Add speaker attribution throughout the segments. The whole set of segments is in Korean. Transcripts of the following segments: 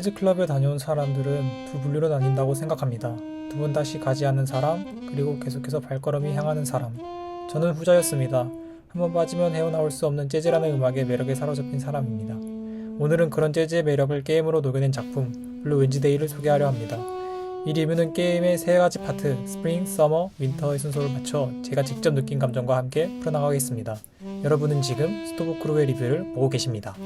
Speaker 1: 재즈 클럽에 다녀온 사람들은 두 분류로 나뉜다고 생각합니다. 두 번 다시 가지 않는 사람, 그리고 계속해서 발걸음이 향하는 사람. 저는 후자였습니다. 한번 빠지면 헤어나올 수 없는 재즈라는 음악의 매력에 사로잡힌 사람입니다. 오늘은 그런 재즈의 매력을 게임으로 녹여낸 작품 블루 웬즈데이를 소개하려 합니다. 이 리뷰는 게임의 세 가지 파트 스프링, 서머, 윈터의 순서를 맞춰 제가 직접 느낀 감정과 함께 풀어나가겠습니다. 여러분은 지금 스토브 크루의 리뷰를 보고 계십니다.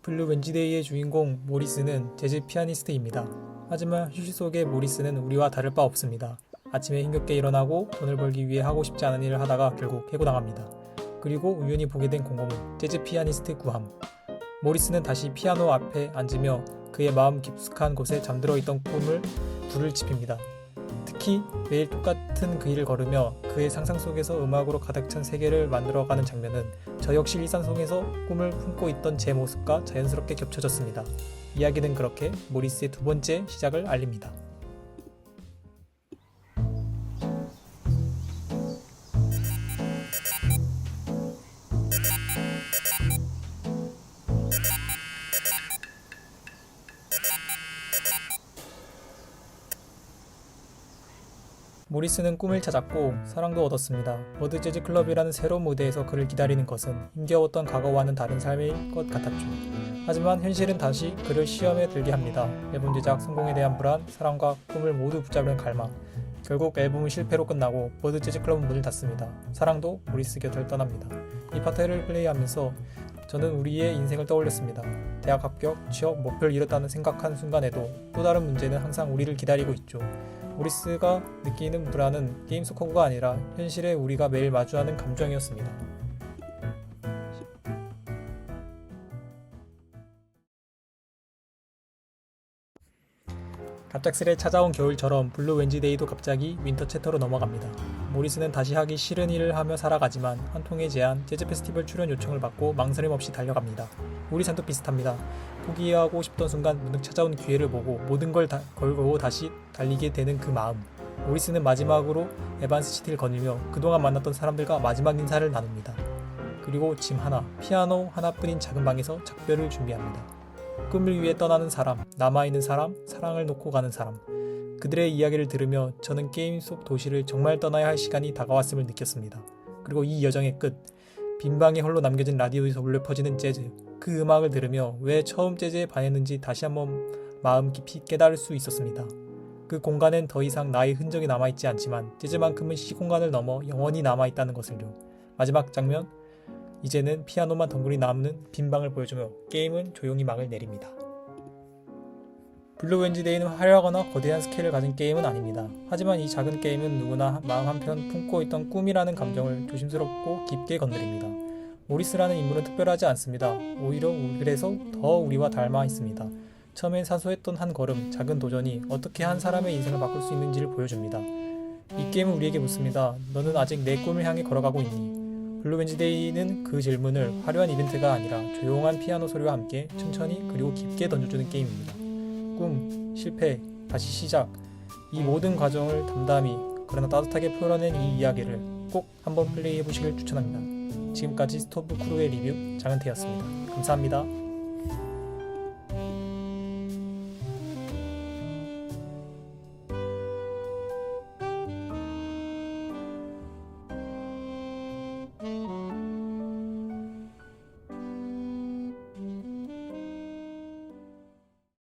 Speaker 1: 블루 웬즈데이의 주인공 모리스는 재즈 피아니스트입니다. 하지만 현실 속의 모리스는 우리와 다를 바 없습니다. 아침에 힘겹게 일어나고 돈을 벌기 위해 하고 싶지 않은 일을 하다가 결국 해고당합니다. 그리고 우연히 보게 된 공고문 재즈 피아니스트 구함. 모리스는 다시 피아노 앞에 앉으며 그의 마음 깊숙한 곳에 잠들어 있던 꿈을 불을 지핍니다. 특히 매일 똑같은 그 길을 걸으며 그의 상상 속에서 음악으로 가득 찬 세계를 만들어가는 장면은 저 역시 일상 속에서 꿈을 품고 있던 제 모습과 자연스럽게 겹쳐졌습니다. 이야기는 그렇게 모리스의 두 번째 시작을 알립니다. 모리스는 꿈을 찾았고 사랑도 얻었습니다. 버드 재즈 클럽이라는 새로운 무대에서 그를 기다리는 것은 힘겨웠던 과거와는 다른 삶일 것 같았죠. 하지만 현실은 다시 그를 시험에 들게 합니다. 앨범 제작 성공에 대한 불안, 사랑과 꿈을 모두 붙잡는 갈망. 결국 앨범은 실패로 끝나고 버드 재즈 클럽은 문을 닫습니다. 사랑도 모리스 곁을 떠납니다. 이 파트를 플레이하면서 저는 우리의 인생을 떠올렸습니다. 대학 합격, 취업, 목표를 이뤘다는 생각한 순간에도 또 다른 문제는 항상 우리를 기다리고 있죠. 모리스가 느끼는 불안은 게임 속 허구가 아니라 현실에 우리가 매일 마주하는 감정이었습니다. 갑작스레 찾아온 겨울처럼 블루 웬즈데이도 갑자기 윈터 챕터로 넘어갑니다. 모리스는 다시 하기 싫은 일을 하며 살아가지만 한 통의 제안, 재즈 페스티벌 출연 요청을 받고 망설임 없이 달려갑니다. 우리 삶도 비슷합니다. 포기하고 싶던 순간 문득 찾아온 기회를 보고 모든 걸 걸고 다시 달리게 되는 그 마음. 모리스는 마지막으로 에반스 시티를 거닐며 그동안 만났던 사람들과 마지막 인사를 나눕니다. 그리고 짐 하나, 피아노 하나뿐인 작은 방에서 작별을 준비합니다. 꿈을 위해 떠나는 사람, 남아있는 사람, 사랑을 놓고 가는 사람. 그들의 이야기를 들으며 저는 게임 속 도시를 정말 떠나야 할 시간이 다가왔음을 느꼈습니다. 그리고 이 여정의 끝, 빈방에 홀로 남겨진 라디오에서 울려 퍼지는 재즈. 그 음악을 들으며 왜 처음 재즈에 반했는지 다시 한번 마음 깊이 깨달을 수 있었습니다. 그 공간엔 더 이상 나의 흔적이 남아있지 않지만 재즈만큼은 시공간을 넘어 영원히 남아있다는 것을요. 마지막 장면, 이제는 피아노만 덩그리 남는 빈방을 보여주며 게임은 조용히 막을 내립니다. 블루 웬즈데이는 화려하거나 거대한 스케일을 가진 게임은 아닙니다. 하지만 이 작은 게임은 누구나 마음 한편 품고 있던 꿈이라는 감정을 조심스럽고 깊게 건드립니다. 모리스라는 인물은 특별하지 않습니다. 오히려 그래서 더 우리와 닮아 있습니다. 처음엔 사소했던 한 걸음, 작은 도전이 어떻게 한 사람의 인생을 바꿀 수 있는지를 보여줍니다. 이 게임은 우리에게 묻습니다. 너는 아직 내 꿈을 향해 걸어가고 있니? 블루 웬즈데이는 그 질문을 화려한 이벤트가 아니라 조용한 피아노 소리와 함께 천천히 그리고 깊게 던져주는 게임입니다. 꿈, 실패, 다시 시작, 이 모든 과정을 담담히 그러나 따뜻하게 풀어낸 이 이야기를 꼭 한번 플레이해보시길 추천합니다. 지금까지 스토브 크루의 리뷰 장은태였습니다. 감사합니다.